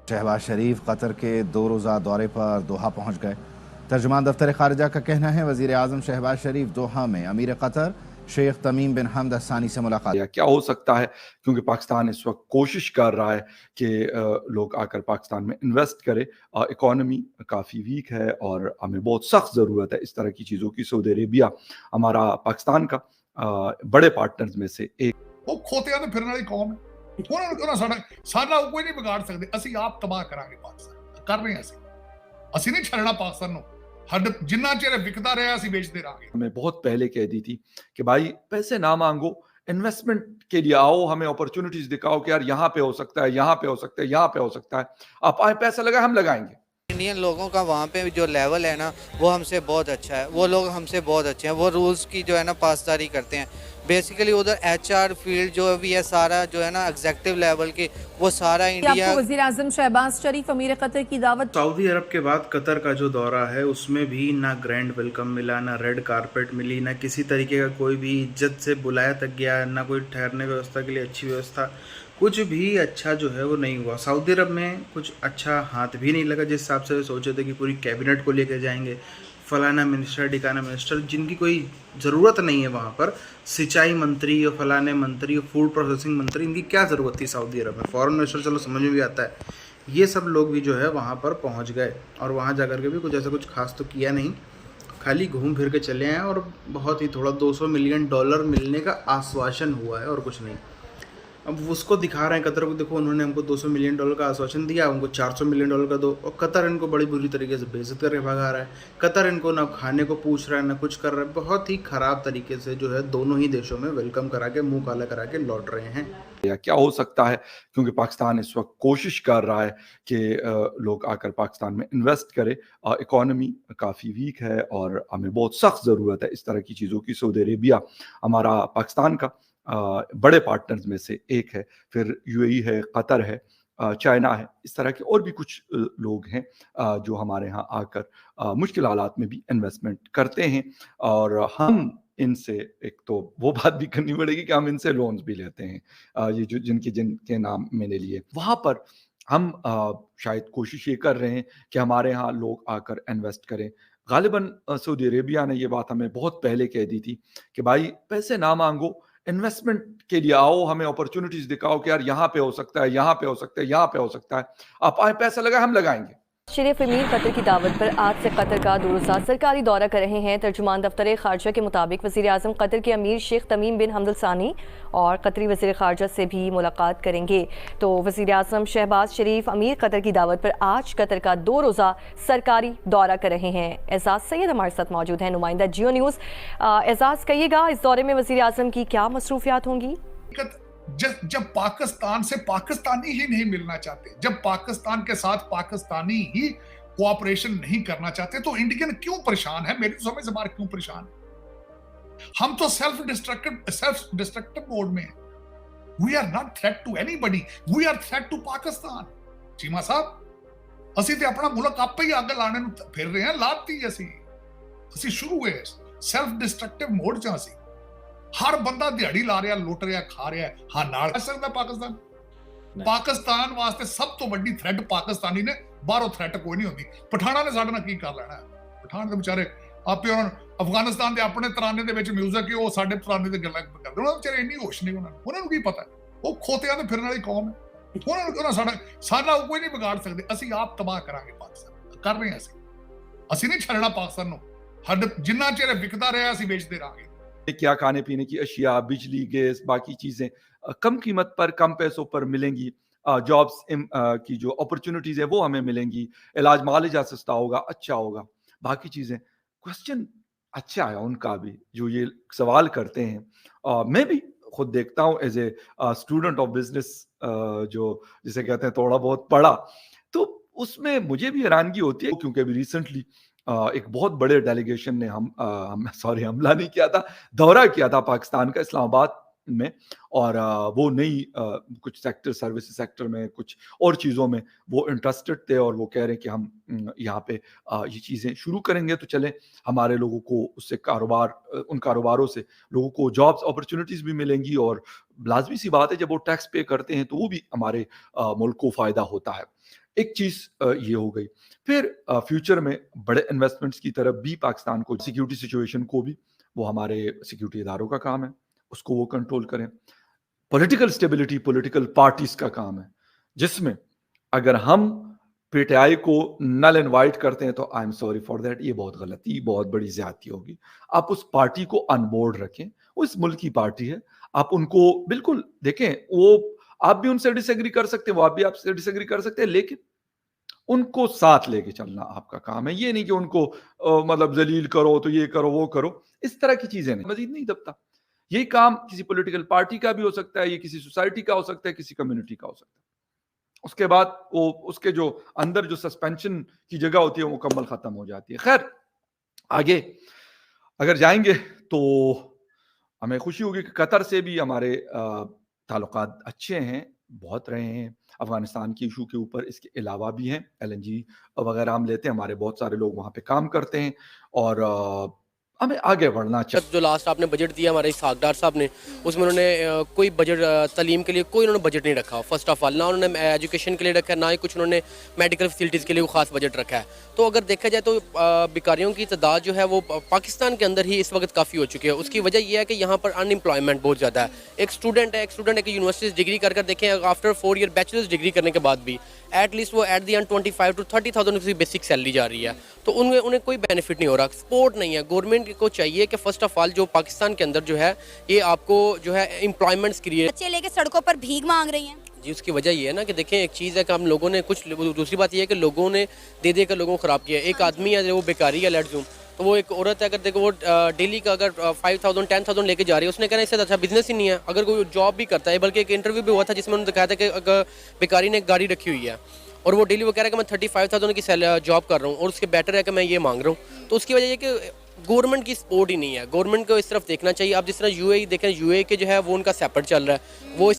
शहबाज शरीफ Qatar के 2 रोज़ा दौरे पर दोहा पहुँच गए। तर्जुमान दफ्तर खारिजा का कहना है वज़ीर आज़म शहबाज शरीफ दोहा में अमीर कतर शेख तमीम बिन हमद अल सानी से मुलाकात। या क्या हो सकता है, क्योंकि पाकिस्तान इस वक्त कोशिश कर रहा है कि लोग आकर पाकिस्तान में इन्वेस्ट करें। इकॉनमी काफ़ी वीक है और हमें बहुत सख्त ज़रूरत है इस तरह की चीज़ों की। सऊदी अरेबिया हमारा पाकिस्तान का बड़े पार्टनर्स में से एक। ਉਹ ਖੋਤਿਆਂ ਤੇ ਫਿਰਨ ਵਾਲੀ ਕੌਮ ਹੈ। ਉਹਨਾਂ ਸਾਡਾ ਕੋਈ ਨਹੀਂ ਵਿਗਾੜ ਸਕਦੇ। ਅਸੀਂ ਆਪ ਤਬਾਹ ਕਰਾਂਗੇ ਪਾਕਿਸਤਾਨ। ਕਰ ਰਹੇ ਹਾਂ ਅਸੀਂ ਨਹੀਂ ਛੱਡਣਾ ਪਾਕਿस्तान ਨੂੰ। हद जिन्ना चेर विकता रहा ਅਸੀਂ बेचते रहांगे। हमें बहुत पहले कह दी थी कि भाई पैसे ना मांगो, इन्वेस्टमेंट के लिए आओ, हमें अपॉर्चुनिटीज दिखाओ कि यार यहाँ पे हो सकता है, यहाँ पे हो सकता है, यहाँ पे हो सकता है, आप आए पैसा लगाए, हम लगाएंगे। इंडियन लोगों का वहाँ पे जो लेवल है ना वो हमसे बहुत अच्छा है, वो लोग हमसे बहुत अच्छे हैं, वो रूल्स की जो है ना पासदारी करते हैं। बेसिकली उधर एचआर फील्ड जो भी है सारा जो है ना एग्जेक्टिव लेवल की वो सारा इंडिया। वज़ीर आज़म शहबाज शरीफ अमीर कतर की दावत। सऊदी अरब के बाद कतर का जो दौरा है उसमें भी ना ग्रैंड वेलकम मिला, ना रेड कारपेट मिली, ना किसी तरीके का कोई भी इज्जत से बुलाया तक गया, ना कोई ठहरने व्यवस्था के लिए अच्छी व्यवस्था, कुछ भी अच्छा जो है वो नहीं हुआ। सऊदी अरब में कुछ अच्छा हाथ भी नहीं लगा जिस हिसाब से सोचे थे कि पूरी कैबिनेट को लेकर जाएंगे, फलाना मिनिस्टर ढिकाना मिनिस्टर जिनकी कोई ज़रूरत नहीं है वहाँ पर, सिंचाई मंत्री और फलाने मंत्री और फूड प्रोसेसिंग मंत्री, इनकी क्या ज़रूरत थी सऊदी अरब में। फॉरेन मिनिस्टर चलो समझ में भी आता है। ये सब लोग भी जो है वहाँ पर पहुँच गए और वहाँ जा कर के भी कुछ ऐसा कुछ खास तो किया नहीं, खाली घूम फिर के चले आए और बहुत ही थोड़ा $200 मिलियन मिलने का आश्वासन हुआ है और कुछ नहीं। अब उसको दिखा रहे हैं कतर को, देखो उन्होंने हमको $200 मिलियन का आश्वासन दिया, उनको $400 मिलियन का दो, और कतर इनको बड़ी बुरी तरीके से बेइज्जत करके भगा रहा है। कतर इनको ना खाने को पूछ रहा है ना कुछ कर रहा है। बहुत ही ख़राब तरीके से जो है दोनों ही देशों में वेलकम करा के मुँह काला करा के लौट रहे हैं। या क्या हो सकता है, क्योंकि पाकिस्तान इस वक्त कोशिश कर रहा है कि लोग आकर पाकिस्तान में इन्वेस्ट करें। इकॉनमी काफ़ी वीक है और हमें बहुत सख्त ज़रूरत है इस तरह की चीज़ों की। सऊदी अरेबिया हमारा पाकिस्तान का बड़े पार्टनर्स में से एक है, फिर यूएई है, कतर है, चाइना है, इस तरह के और भी कुछ लोग हैं जो हमारे यहाँ आकर मुश्किल हालात में भी इन्वेस्टमेंट करते हैं। और हम इनसे एक तो वो बात भी करनी पड़ेगी कि हम इनसे लोन्स भी लेते हैं, ये जो जिनके नाम मैंने लिए। वहाँ पर हम शायद कोशिश ये कर रहे हैं कि हमारे यहाँ लोग आकर इन्वेस्ट करें। गालिबन सऊदी अरेबिया ने ये बात हमें बहुत पहले कह दी थी कि भाई पैसे ना मांगो, इन्वेस्टमेंट के लिए आओ, हमें अपॉर्चुनिटीज दिखाओ कि यार यहाँ पे हो सकता है, यहाँ पे हो सकता है, यहाँ पे हो सकता है, आप आए पैसा लगाए, हम लगाएंगे। शरीफ अमीर कतर की दावत पर आज से कतर का 2 रोज़ा सरकारी दौरा कर रहे हैं। तर्जुमान दफ्तर खारजा के मुताबिक वज़ीर आज़म कतर के अमीर शेख तमीम बिन हमद अल सानी और कतरी वज़ीर खारजा से भी मुलाकात करेंगे। तो वज़ीर आज़म शहबाज शरीफ अमीर कतर की दावत पर आज कतर का 2 रोज़ा सरकारी दौरा कर रहे हैं। एजाज सैयद हमारे साथ मौजूद हैं, नुमाइंदा जियो न्यूज़। एजाज, कहिएगा इस दौरे में वज़ीर आज़म की क्या मसरूफियात होंगी? जब पाकिस्तान से पाकिस्तानी ही नहीं मिलना चाहते, जब पाकिस्तान के साथ पाकिस्तानी ही कोऑपरेशन नहीं करना चाहते, तो इंडियन क्यों परेशान है? मेरी तो समझ से बाहर क्यों परेशान है? हम तो सेल्फ डिस्ट्रक्टिव मोड में हैं। We are not threat to anybody, we are threat to Pakistan. Cheema साहब, ਅਸੀਂ ਤੇ ਆਪਣਾ ਮੁਲਕ ਆਪੇ ਹੀ ਅੱਗ ਲਾਣੇ ਨੂੰ ਫਿਰ ਰਹੇ ਹਾਂ। ਲਾਤੀ ਅਸੀਂ ਸ਼ੁਰੂ ਹੋਏ ਸੈਲਫ ਡਿਸਟਰਕਟਿਵ ਮੋਡ ਚ। ਅਸੀਂ हर बंदा दिहाड़ी ला रहा, लुट रहा, खा रहा। हाँ, नाल कर सकता पाकिस्तान वास्ते सब तो बड़ी थ्रेट पाकिस्तानी ने, बाहरों थ्रेट कोई नहीं होती। पठाना ने साडे नाल की कर लेना है? पठान दे बेचारे आपे उन्होंने अफगानिस्तान दे अपने तराने दे विच म्यूजिक है, वो साडे तराने दे गल्लां करदे। उन्होंने बेचारे इन्नी होश नहीं, उन्होंने की पता वो खोतियां ते फिरन वाली कौम है। उन्होंने साडा कोई नहीं बिगाड़ सकते। ਅਸੀਂ आप तबाह करांगे पाकिस्तान। कर रहे हैं ਅਸੀਂ नहीं छड्डना पाकिस्तान ਨੂੰ। हद जिन्ना चेर विकता रहा ਅਸੀਂ बेचते रहांगे। क्या खाने पीने की अशिया, बिजली, गैस, बाकी चीज़ें कम कीमत पर, कम पैसों पर मिलेंगी। जॉब्स की जो अपॉर्चुनिटीज़ है वो हमें मिलेंगी। इलाज मालिजा सस्ता होगा, अच्छा होगा, बाकी चीज़ें। क्वेश्चन अच्छा है उनका भी जो ये सवाल करते हैं। मैं भी खुद देखता हूँ as a student of business, जो जिसे कहते हैं थोड़ा बहुत पढ़ा, तो उसमें मुझे भी हैरानगी होती है, क्योंकि अभी रिसेंटली एक बहुत बड़े डेलीगेशन ने हमला नहीं किया था, दौरा किया था पाकिस्तान का इस्लामाबाद में। और वो नई कुछ सेक्टर, सर्विस सेक्टर में, कुछ और चीज़ों में वो इंटरेस्टेड थे और वो कह रहे हैं कि हम यहाँ पे ये चीज़ें शुरू करेंगे तो चलें, हमारे लोगों को उससे उन कारोबारों से लोगों को जॉब्स अपॉर्चुनिटीज़ भी मिलेंगी। और लाजमी सी बात है, जब वो टैक्स पे करते हैं तो वो भी हमारे मुल्क को फ़ायदा होता है। एक चीज ये हो गई। फिर फ्यूचर में बड़े इन्वेस्टमेंट्स की तरफ भी पाकिस्तान को, सिक्योरिटी सिचुएशन को भी, वो हमारे सिक्योरिटी इदारों का काम है, उसको वो कंट्रोल करें। पॉलिटिकल स्टेबिलिटी पॉलिटिकल पार्टीज का काम है, जिसमें अगर हम पीटीआई को नल इनवाइट करते हैं तो I am sorry for that, ये बहुत गलती, बहुत बड़ी ज्यादती होगी। आप उस पार्टी को अनबोर्ड रखें, वो इस मुल्क की पार्टी है, आप उनको बिल्कुल देखें, वो आप भी उनसे डिसएग्री कर सकते हैं, वो आप भी आपसे डिसएग्री कर सकते हैं, लेकिन उनको साथ लेके चलना आपका काम है। ये नहीं कि उनको मतलब जलील करो, तो ये करो वो करो, इस तरह की चीजें नहीं, मजीद नहीं दबता। यही काम किसी पॉलिटिकल पार्टी का भी हो सकता है, ये किसी सोसाइटी का हो सकता है, किसी कम्युनिटी का हो सकता है। उसके बाद वो उसके जो अंदर जो सस्पेंशन की जगह होती है वो मुकम्मल खत्म हो जाती है। खैर, आगे अगर जाएंगे तो हमें खुशी होगी कि कतर से भी हमारे ताल्लुकात अच्छे हैं, बहुत रहे हैं अफगानिस्तान की इशू के ऊपर। इसके अलावा भी हैं, एलएनजी वगैरह हम लेते हैं, हमारे बहुत सारे लोग वहाँ पे काम करते हैं, और हमें आगे बढ़ना चाहिए। जो लास्ट आपने बजट दिया हमारे इसहाक डार साहब ने, उसमें उन्होंने कोई बजट तालीम के लिए कोई उन्होंने बजट नहीं रखा। फर्स्ट ऑफ ऑल, ना उन्होंने एजुकेशन के लिए रखा है, ना ही कुछ उन्होंने मेडिकल फैसिलिटीज़ के लिए कोई खास बजट रखा है। तो अगर देखा जाए तो बेकारियों की तादाद जो है वो पाकिस्तान के अंदर ही इस वक्त काफ़ी हो चुकी है। उसकी वजह यह है कि यहाँ पर अनएम्प्लॉयमेंट बहुत ज़्यादा है। एक स्टूडेंट है यूनिवर्सिटी डिग्री कर देखें, आफ्टर 4 ईयर बैचलर्स डिग्री करने के बाद भी एटलीस्ट वो एट दी एंड 25 to 30,000 की बेसिक सैलरी जा रही है। तो उन्हें कोई बेनिफिट नहीं हो रहा, सपोर्ट नहीं है। गवर्नमेंट को चाहिए कि फर्स्ट ऑफ ऑल जो पाकिस्तान के अंदर जो है ये आपको जो है एम्प्लॉयमेंट्स क्रिएट। बच्चे लेके सड़कों पर भीख मांग रही हैं जी, उसकी वजह ये है ना कि देखें, एक चीज़ है कि हम लोगों ने कुछ, दूसरी बात ये है कि लोगों ने दे कर लोगों को ख़राब किया। एक आदमी है वो बेकारी है, लेट्स ज़ूम, तो वो एक औरत है, अगर देखो वो डेली का अगर 5,000 10,000 लेके जा रही है, उसने कहना इससे अच्छा बिजनेस ही नहीं है। अगर कोई जॉब भी करता है, बल्कि एक इंटरव्यू भी हुआ था जिसमें उन्होंने दिखाया था कि अगर बेकारी ने एक गाड़ी रखी हुई है और वो डेली वो कह रहा है कि मैं 35,000 की जॉब कर रहा हूँ और उसके बेटर है कि मैं ये मांग रहा हूँ। तो उसकी वजह ये कि गवर्नमेंट की सपोर्ट ही नहीं है। गवर्नमेंट को इस तरफ देखना चाहिए। आप जिस तरह यूएई देखें, यूएई के जो है वो उनका सेपरेट चल रहा है, वो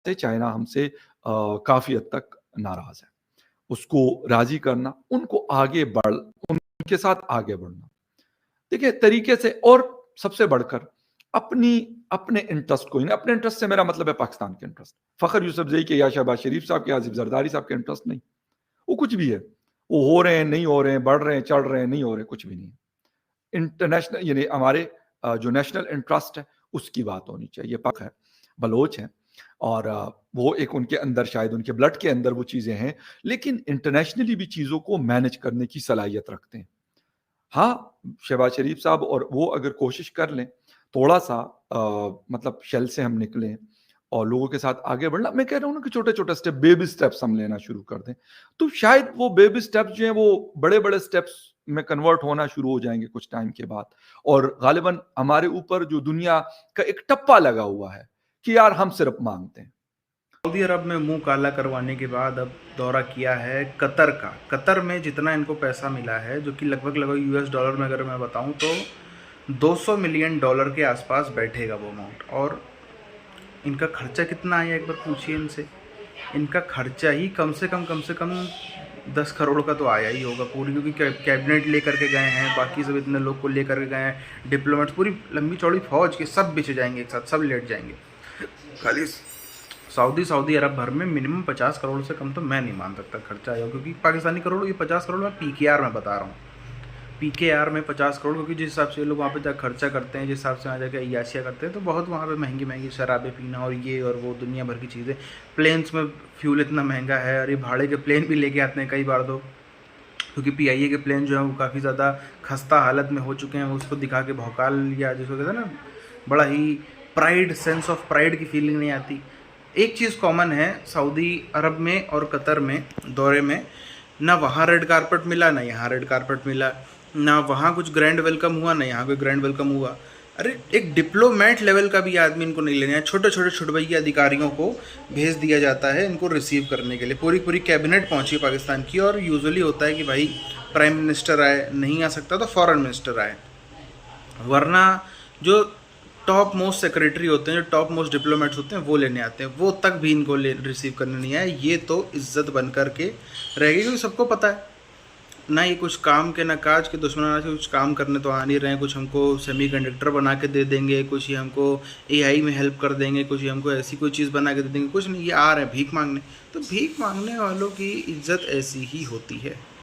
से चाइना हमसे काफ़ी हद तक नाराज़ है। उसको राज़ी करना, उनके साथ आगे बढ़ना। देखिए तरीके से, और सबसे बढ़कर अपने इंटरेस्ट को ही, अपने इंटरेस्ट से मेरा मतलब है पाकिस्तान के इंटरेस्ट, फ़खर यूसुफज़ई के या शहबाज शरीफ साहब के, आसिफ जरदारी साहब के इंटरेस्ट नहीं। वो कुछ भी है, वो हो रहे हैं, नहीं हो रहे हैं, बढ़ रहे हैं, चढ़ रहे हैं, नहीं हो रहे, कुछ भी नहीं। इंटरनेशनल यानी हमारे जो नेशनल इंटरेस्ट है उसकी बात होनी चाहिए। पाक है, बलोच हैं, और वो एक उनके अंदर, शायद उनके ब्लड के अंदर वो चीज़ें हैं, लेकिन इंटरनेशनली भी चीज़ों को मैनेज करने की सलाहियत रखते हैं। हाँ, शहबाज शरीफ साहब और वो अगर कोशिश कर लें थोड़ा सा, मतलब शेल से हम निकलें और लोगों के साथ आगे बढ़ना, मैं कह रहा हूँ ना कि छोटे-छोटे स्टेप, बेबी स्टेप्स हम लेना शुरू कर दें, तो शायद वो बेबी स्टेप्स जो हैं वो बड़े-बड़े स्टेप्स में कन्वर्ट होना शुरू हो जाएंगे कुछ टाइम के बाद। और गालिबन हमारे ऊपर जो दुनिया का एक टप्पा लगा हुआ है कि यार हम सिर्फ मांगते हैं। सऊदी अरब में मुंह काला करवाने के बाद अब दौरा किया है कतर का। कतर में जितना इनको पैसा मिला है, जो कि लगभग US डॉलर में अगर मैं बताऊं तो $200 मिलियन के आसपास बैठेगा वो अमाउंट। और इनका खर्चा कितना आया एक बार पूछिए इनसे। इनका खर्चा ही कम से कम 10 करोड़ का तो आया ही होगा पूरी, क्योंकि कैबिनेट लेकर के गए हैं, बाकी सब इतने लोग को लेकर के गए हैं, डिप्लोमेट्स, पूरी लंबी चौड़ी फौज के सब बिछ जाएंगे एक साथ, सब लेट जाएंगे। खाली सऊदी अरब भर में मिनिमम 50 करोड़ से कम तो मैं नहीं मान सकता खर्चा आया, क्योंकि पाकिस्तानी करोड़, ये 50 करोड़ मैं PKR में बता रहा हूँ, PKR में 50 करोड़, क्योंकि जिस हिसाब से ये लोग वहाँ पे जाकर खर्चा करते हैं, जिस हिसाब से वहाँ जाकर अय्याशियाँ करते हैं, तो बहुत वहाँ पे महंगी शराबें पीना और ये और वो दुनिया भर की चीज़ें। प्लेन्स में फ्यूल इतना महंगा है, और ये भाड़े के प्लेन भी लेके आते हैं कई बार तो, क्योंकि PIA के प्लेन जो है वो काफ़ी ज़्यादा खस्ता हालत में हो चुके हैं, उसको दिखा के भौकाल, या जिसको कहते हैं ना, बड़ा ही प्राइड, सेंस ऑफ प्राइड की फीलिंग नहीं आती। एक चीज़ कॉमन है सऊदी अरब में और कतर में दौरे में, ना वहाँ रेड कारपेट मिला, ना यहाँ रेड कारपेट मिला, ना वहाँ कुछ ग्रैंड वेलकम हुआ, ना यहाँ कोई ग्रैंड वेलकम हुआ। अरे एक डिप्लोमेट लेवल का भी आदमी इनको नहीं लेना है, छोटे छोटे छुटभैया अधिकारियों को भेज दिया जाता है इनको रिसीव करने के लिए। पूरी कैबिनेट पहुँची है पाकिस्तान की, और यूजुअली होता है कि भाई प्राइम मिनिस्टर आए, नहीं आ सकता तो फॉरेन मिनिस्टर आए, वरना जो टॉप मोस्ट सेक्रेटरी होते हैं, जो टॉप मोस्ट डिप्लोमेट्स होते हैं, वो लेने आते हैं। वो तक भी इनको रिसीव करने नहीं आए। ये तो इज्जत बन कर के रहेगी, क्योंकि सबको पता है ना, ये कुछ काम के ना काज के दुश्मन से कुछ काम करने तो आ नहीं रहे हैं। कुछ हमको सेमीकंडक्टर बना के दे देंगे, कुछ ये हमको AI में हेल्प कर देंगे, कुछ ये हमको ऐसी कोई चीज़ बना के दे देंगे, कुछ नहीं। ये आ रहे हैं भीख मांगने, तो भीख मांगने वालों की इज्जत ऐसी ही होती है।